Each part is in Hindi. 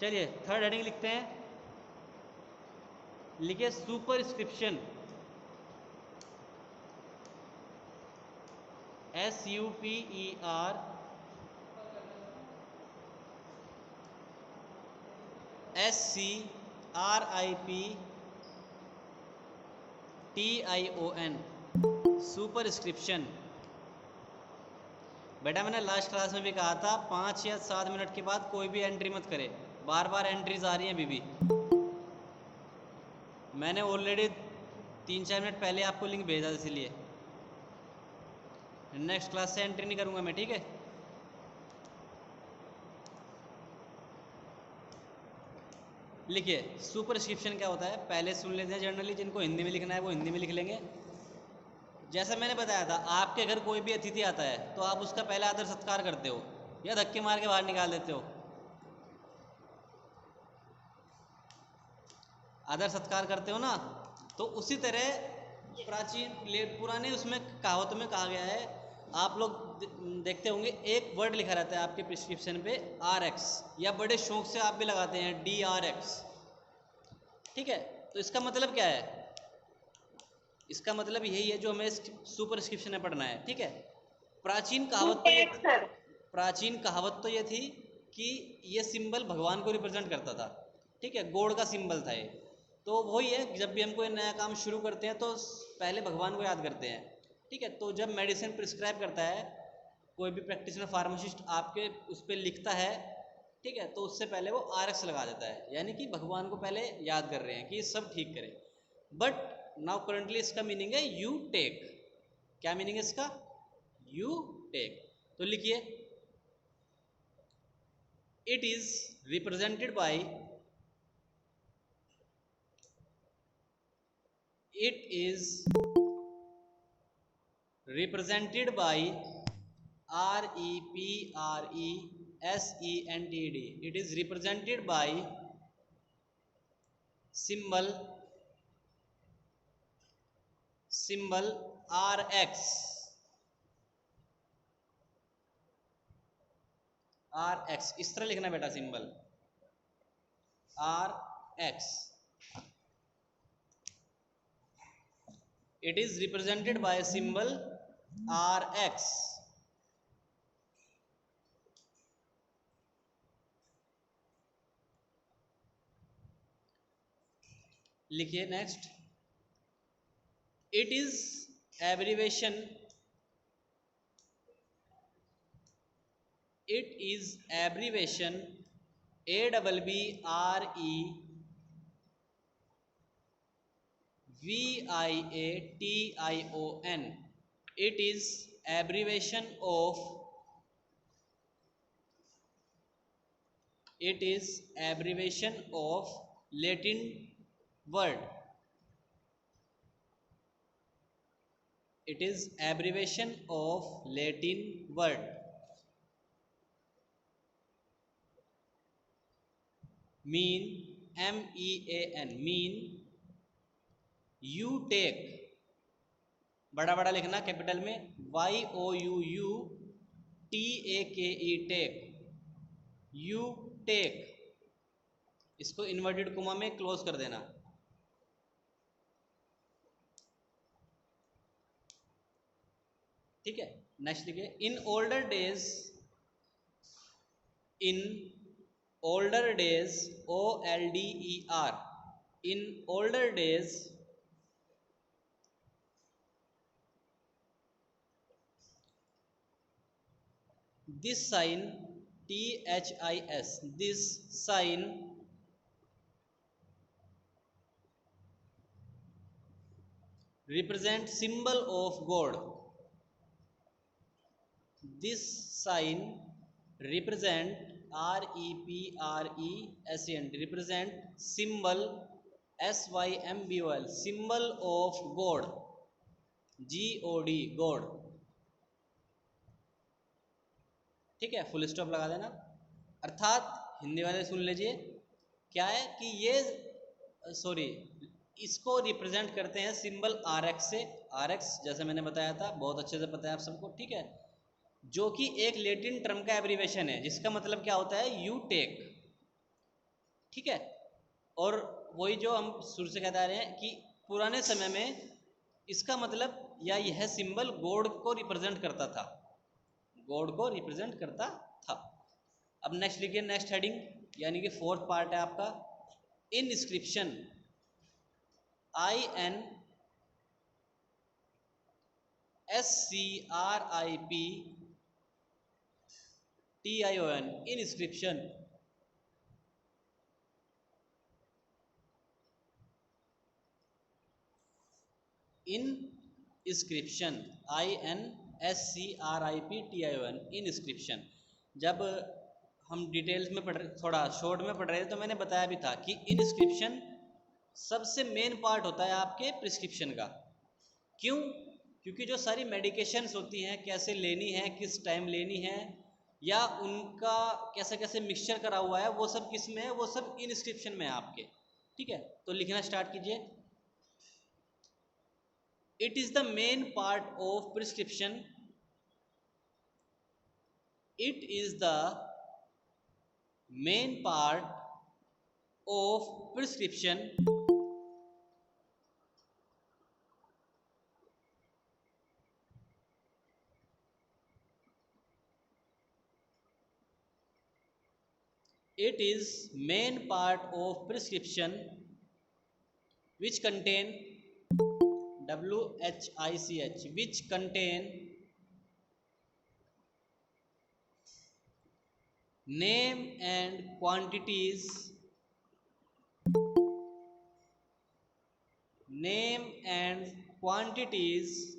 चलिए थर्ड हेडिंग लिखते हैं, लिखिए सुपरस्क्रिप्शन, SUPERSCRIPTION, सुपरस्क्रिप्शन। बेटा मैंने लास्ट क्लास में भी कहा था 5 या 7 मिनट के बाद कोई भी एंट्री मत करे, बार बार एंट्रीज आ रही हैं अभी भी। मैंने ऑलरेडी 3-4 मिनट पहले आपको लिंक भेजा, इसीलिए नेक्स्ट क्लास से एंट्री नहीं करूंगा मैं, ठीक है। लिखिए सुपरस्क्रिप्शन क्या होता है, पहले सुन लेते हैं। जनरली जिनको हिंदी में लिखना है वो हिंदी में लिख लेंगे। जैसा मैंने बताया था, आपके घर कोई भी अतिथि आता है तो आप उसका पहले आदर सत्कार करते हो या धक्के मार के बाहर निकाल देते हो? आदर सत्कार करते हो ना। तो उसी तरह पुराने उसमें कहावतों में कहा गया है, आप लोग देखते होंगे एक वर्ड लिखा रहता है आपके प्रिस्क्रिप्शन पे, RX, या बड़े शौक से आप भी लगाते हैं DRX, ठीक है। तो इसका मतलब क्या है? इसका मतलब यही है जो हमें सुपरस्क्रिप्शन में पढ़ना है, ठीक है। प्राचीन कहावत तो ये थी कि ये सिंबल भगवान को रिप्रेजेंट करता था, ठीक है, गॉड का सिंबल था ये। तो वही है, जब भी हम कोई नया काम शुरू करते हैं तो पहले भगवान को याद करते हैं, ठीक है। तो जब मेडिसिन प्रिस्क्राइब करता है कोई भी प्रैक्टिशनर फार्मासिस्ट आपके उस पर लिखता है, ठीक है, तो उससे पहले वो RX लगा देता है, यानी कि भगवान को पहले याद कर रहे हैं कि सब ठीक करें। बट नाउ करंटली इसका मीनिंग है यू टेक। क्या मीनिंग है इसका? You take. तो लिखिए it is represented by, it is represented by REPRESENTED, it is represented by symbol RX, इस तरह लिखना बेटा, symbol RX, it is represented by symbol RX। लिखिए next, it is abbreviation, it is abbreviation ABBREVIATION, it is abbreviation of, it is abbreviation of Latin word, it is abbreviation of Latin word mean, MEAN, mean, you take, बड़ा बड़ा लिखना कैपिटल में, YOUUTAKE, टेक, यू टेक, इसको इन्वर्टेड कोमा में क्लोज कर देना, ठीक है। नेक्स्ट लिखिए in older days, in older days, OLDER, in older days this sign, THIS, this sign represent symbol of God, this sign represent REPRESENT, represent symbol SYMBOL, symbol of God, GOD, God, ठीक है। फुल स्टॉप लगा देना। अर्थात हिंदी वाले सुन लीजिए, क्या है कि ये सॉरी इसको रिप्रेजेंट करते हैं सिंबल RX से। RX जैसे मैंने बताया था, बहुत अच्छे से पता है आप सबको, ठीक है, जो कि एक लैटिन टर्म का एब्रीवेशन है जिसका मतलब क्या होता है, यू टेक। ठीक है। और वही जो हम शुरू से कहते आ रहे हैं कि पुराने समय में इसका मतलब या यह सिंबल गॉड को रिप्रेजेंट करता था, गॉड को रिप्रेजेंट करता था। अब नेक्स्ट लिखिए, नेक्स्ट हेडिंग यानी कि फोर्थ पार्ट है आपका, इनस्क्रिप्शन, INSCRIPTION, इनस्क्रिप्शन। इनस्क्रिप्शन, INSCRIPTION, इनस्क्रिप्शन। जब हम डिटेल्स में पढ़ रहे, थोड़ा शॉर्ट में पढ़ रहे थे, तो मैंने बताया भी था कि इनस्क्रिप्शन सबसे मेन पार्ट होता है आपके प्रिस्क्रिप्शन का। क्यों? क्योंकि जो सारी मेडिकेशंस होती हैं, कैसे लेनी है, किस टाइम लेनी है, या उनका कैसे कैसे मिक्सचर करा हुआ है, वो सब किस में है, वो सब इनस्क्रिप्शन में है आपके। ठीक है, तो लिखना स्टार्ट कीजिए। It is the main part of prescription. It is the main part of prescription. It is main part of prescription which contain WHICH, which contain name and quantities, name and quantities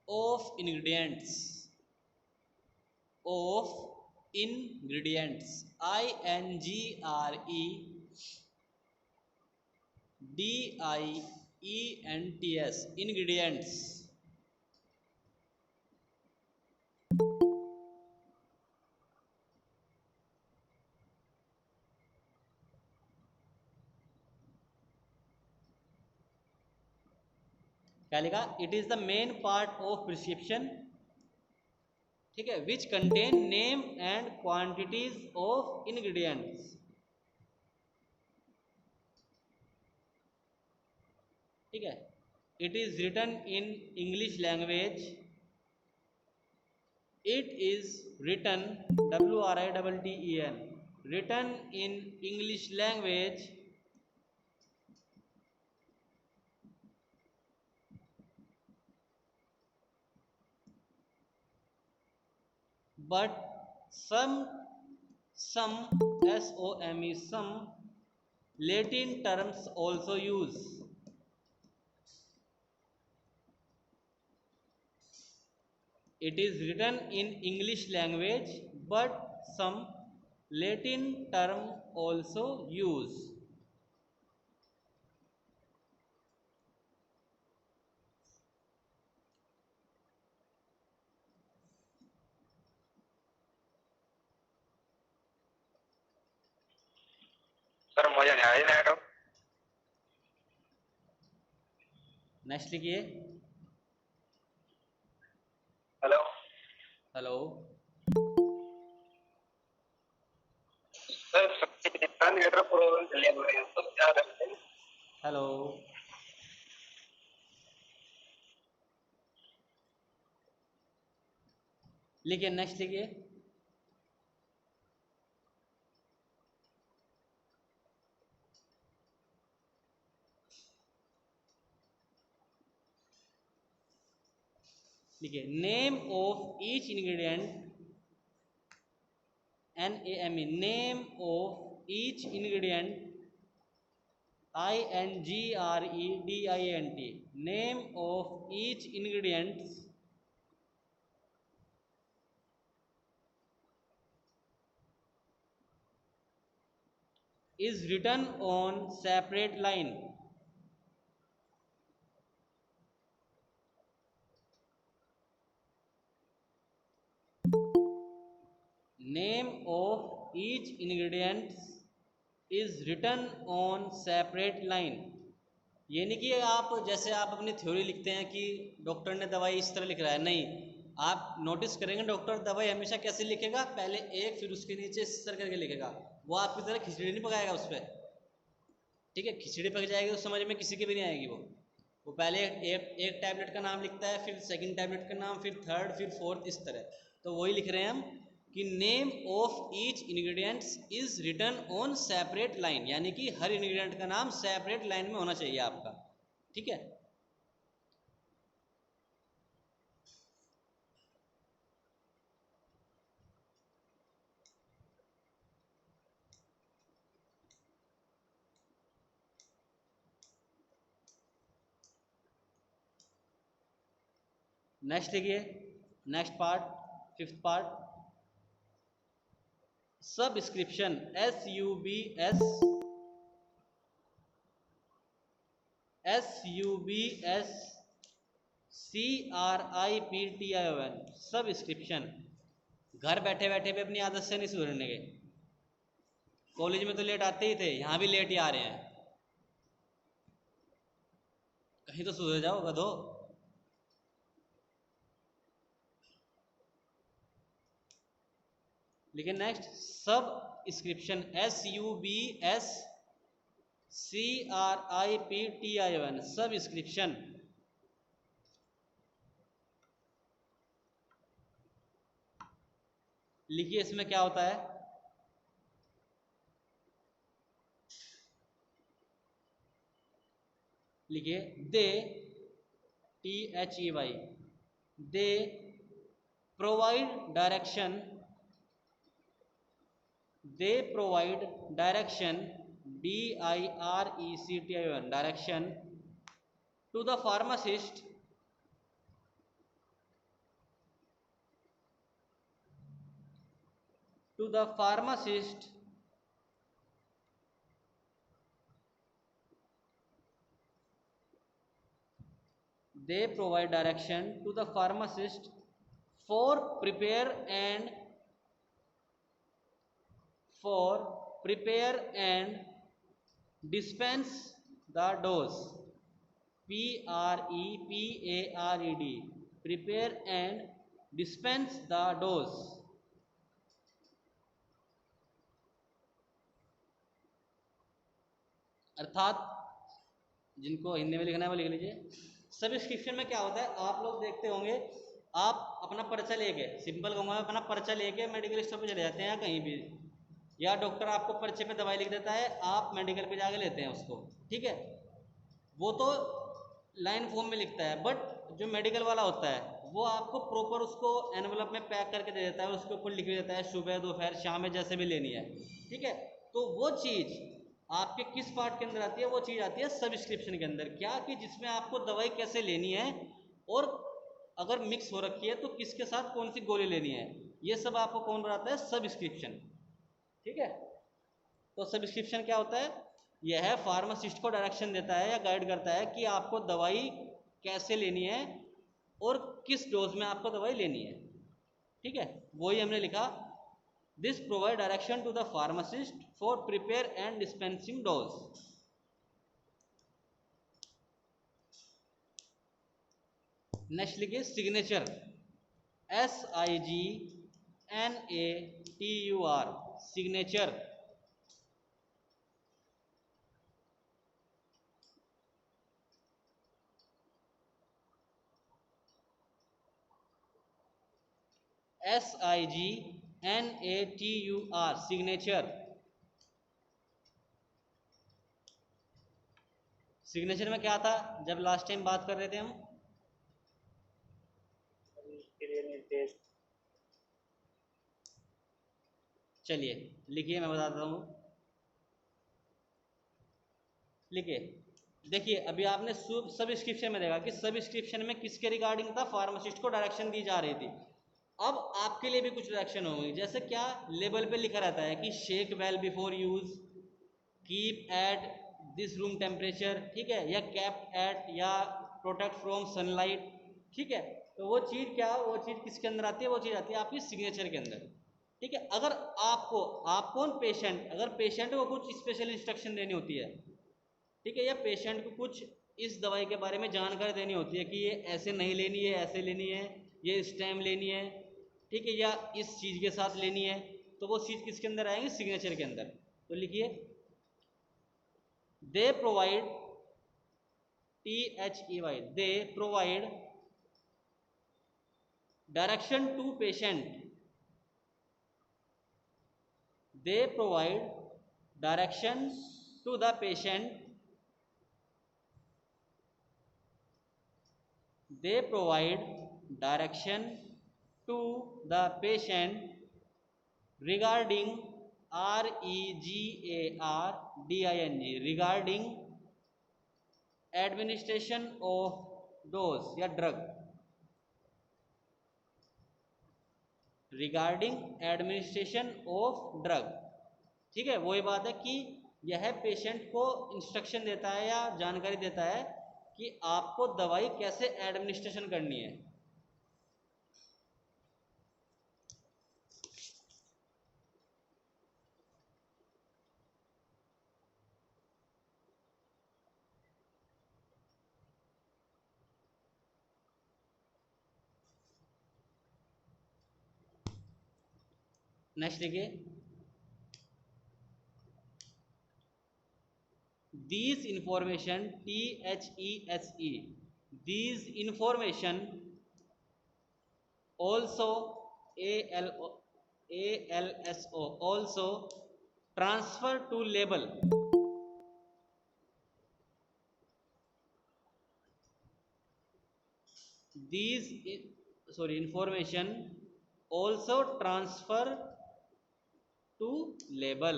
of ingredients, of ingredients, INGREDIENTS, ingredients। क्या लिखा? It is the main part of prescription, ठीक है, which contain name and quantities of ingredients. ठीक है, it is written in English language, it is written WRITTEN, written in English language, but some some Latin terms also use. It is written in English language, but some Latin term also use. Sir मुझे नहीं आ रहा। नेक्स्ट लिखिए। हेलो हेलो सर, प्रोग्राम चलिए तो क्या करते हैं? हेलो लिखिए, नेक्स्ट लिखिए। लिखिए, name of each ingredient, NAME, name of each ingredient, INGREDIENT, name of each ingredients is written on separate line. Name of each ingredients is written on separate line. यानी कि आप जैसे आप अपनी थ्योरी लिखते हैं कि डॉक्टर ने दवाई इस तरह लिख रहा है, नहीं, आप नोटिस करेंगे डॉक्टर दवाई हमेशा कैसे लिखेगा, पहले एक फिर उसके नीचे इस तरह करके लिखेगा। वो आपकी तरह खिचड़ी नहीं पकाएगा उस पर, ठीक है। खिचड़ी पक जाएगी तो समझ में किसी की भी नहीं आएगी। वो पहले एक टैबलेट का नाम लिखता है, फिर सेकंड टैबलेट का नाम, फिर थर्ड, फिर फोर्थ, इस तरह। तो वही लिख रहे हैं हम कि name of each ingredients is written on separate line, यानी कि हर इंग्रेडिएंट का नाम सेपरेट लाइन में होना चाहिए आपका, ठीक है। नेक्स्ट देखिए, next part, fifth part, subscription, SUBSCRIPTION, subscription. घर बैठे बैठे भी अपनी आदत से नहीं सुधरने के। कॉलेज में तो लेट आते ही थे, यहाँ भी लेट ही आ रहे हैं। कहीं तो सुधर जाओ गधो। लेकिन नेक्स्ट सबस्क्रिप्शन, SUBSCRIPTION, सबस्क्रिप्शन। लिखिए इसमें क्या होता है। लिखिए they, THEY, they provide direction, they provide direction, DIRECTION, direction to the pharmacist, to the pharmacist they provide direction to the pharmacist for prepare and dispense the dose, PREPARED, prepare and dispense the dose। अर्थात जिनको हिंदी में लिखना है वो लिख लीजिए। सबस्क्रिप्शन में क्या होता है, आप लोग देखते होंगे, आप अपना पर्चा लेके, सिंपल कहूँगा, अपना पर्चा लेके मेडिकल स्टोर पे चले जाते हैं या कहीं भी, या डॉक्टर आपको पर्चे पे दवाई लिख देता है, आप मेडिकल पे जाके लेते हैं उसको, ठीक है। वो तो लाइन फॉर्म में लिखता है, बट जो मेडिकल वाला होता है वो आपको प्रॉपर उसको एनवलप में पैक करके दे देता है, उसके ऊपर लिख देता है सुबह दोपहर शाम में जैसे भी लेनी है, ठीक है। तो वो चीज़ आपके किस पार्ट के अंदर आती है, वो चीज़ आती है सब्सक्रिप्शन के अंदर। क्या कि जिसमें आपको दवाई कैसे लेनी है, और अगर मिक्स हो रखी है तो किसके साथ कौन सी गोली लेनी है, ये सब आपको कौन बताता है, सब्सक्रिप्शन, ठीक है। तो सब्सक्रिप्शन क्या होता है, यह है फार्मासिस्ट को डायरेक्शन देता है या गाइड करता है कि आपको दवाई कैसे लेनी है और किस डोज में आपको दवाई लेनी है, ठीक है। वही हमने लिखा, this provide direction to the pharmacist for prepare and dispensing dose. Next लिखिए signature, SIGNATUR, signature. SIGNATUR, signature. Signature में क्या था जब लास्ट टाइम बात कर रहे थे हम, निर्देश। चलिए लिखिए मैं बताता हूँ। लिखिए, देखिए अभी आपने सब्सक्रिप्शन में देखा कि सब्सक्रिप्शन में किसके रिगार्डिंग था, फार्मासिस्ट को डायरेक्शन दी जा रही थी। अब आपके लिए भी कुछ डायरेक्शन होंगी, जैसे क्या लेबल पे लिखा रहता है कि shake well before use, keep at this room temperature, ठीक है, या कैप्ट एट, या प्रोटेक्ट फ्रॉम सनलाइट, ठीक है। तो वो चीज़ क्या, वो चीज़ किसके अंदर आती है, वो चीज़ आती है आपकी सिग्नेचर के अंदर, ठीक है। अगर आपको पेशेंट, अगर पेशेंट को कुछ स्पेशल इंस्ट्रक्शन देनी होती है, ठीक है, या पेशेंट को कुछ इस दवाई के बारे में जानकारी देनी होती है कि ये ऐसे नहीं लेनी है, ऐसे लेनी है, ये स्टैम्प लेनी है, ठीक है, या इस चीज़ के साथ लेनी है, तो वो चीज़ किसके अंदर आएंगे, सिग्नेचर के अंदर। तो लिखिए they provide, THEY, they provide direction to patient, they provide direction to the patient, they provide direction to the patient regarding, REGARDING, regarding administration of dose या drug, regarding administration of drug. ठीक है, वही बात है कि यह पेशेंट को इंस्ट्रक्शन देता है या जानकारी देता है कि आपको दवाई कैसे एडमिनिस्ट्रेशन करनी है। नेक्स्ट देखिए, these information, THESE, these information also, ALSO, also transfer to label, these information also transfer to label,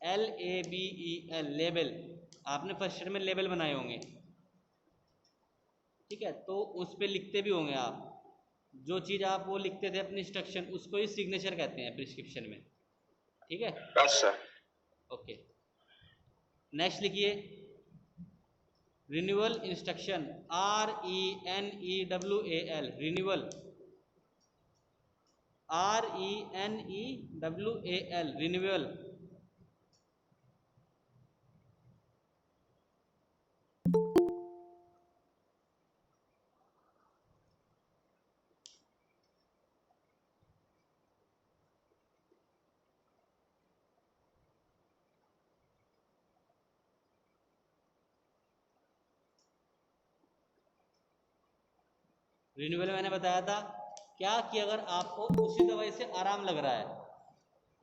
LABEL, label. आपने फर्स्ट ईयर में लेबल बनाए होंगे, ठीक है, तो उस पे लिखते भी होंगे आप, जो चीज़ आप वो लिखते थे अपनी इंस्ट्रक्शन, उसको ही सिग्नेचर कहते हैं प्रिस्क्रिप्शन में। ठीक है, सर। ओके, नेक्स्ट लिखिए renewal instruction, RENEWAL, renewal, RENEWAL, renewal. Renewal मैंने बताया था क्या कि अगर आपको उसी दवाई से आराम लग रहा है,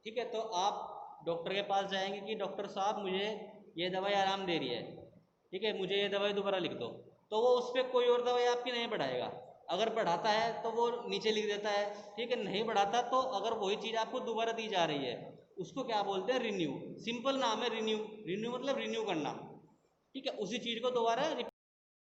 ठीक है, तो आप डॉक्टर के पास जाएंगे कि डॉक्टर साहब मुझे ये दवाई आराम दे रही है, ठीक है, मुझे ये दवाई दोबारा लिख दो, तो वो उस पर कोई और दवाई आपकी नहीं बढ़ाएगा। अगर बढ़ाता है तो वो नीचे लिख देता है, ठीक है, नहीं बढ़ाता तो अगर वही चीज़ आपको दोबारा दी जा रही है उसको क्या बोलते हैं, रिन्यू। सिंपल नाम है रिन्यू, रिन्यू मतलब रिन्यू करना, ठीक है, उसी चीज़ को दोबारा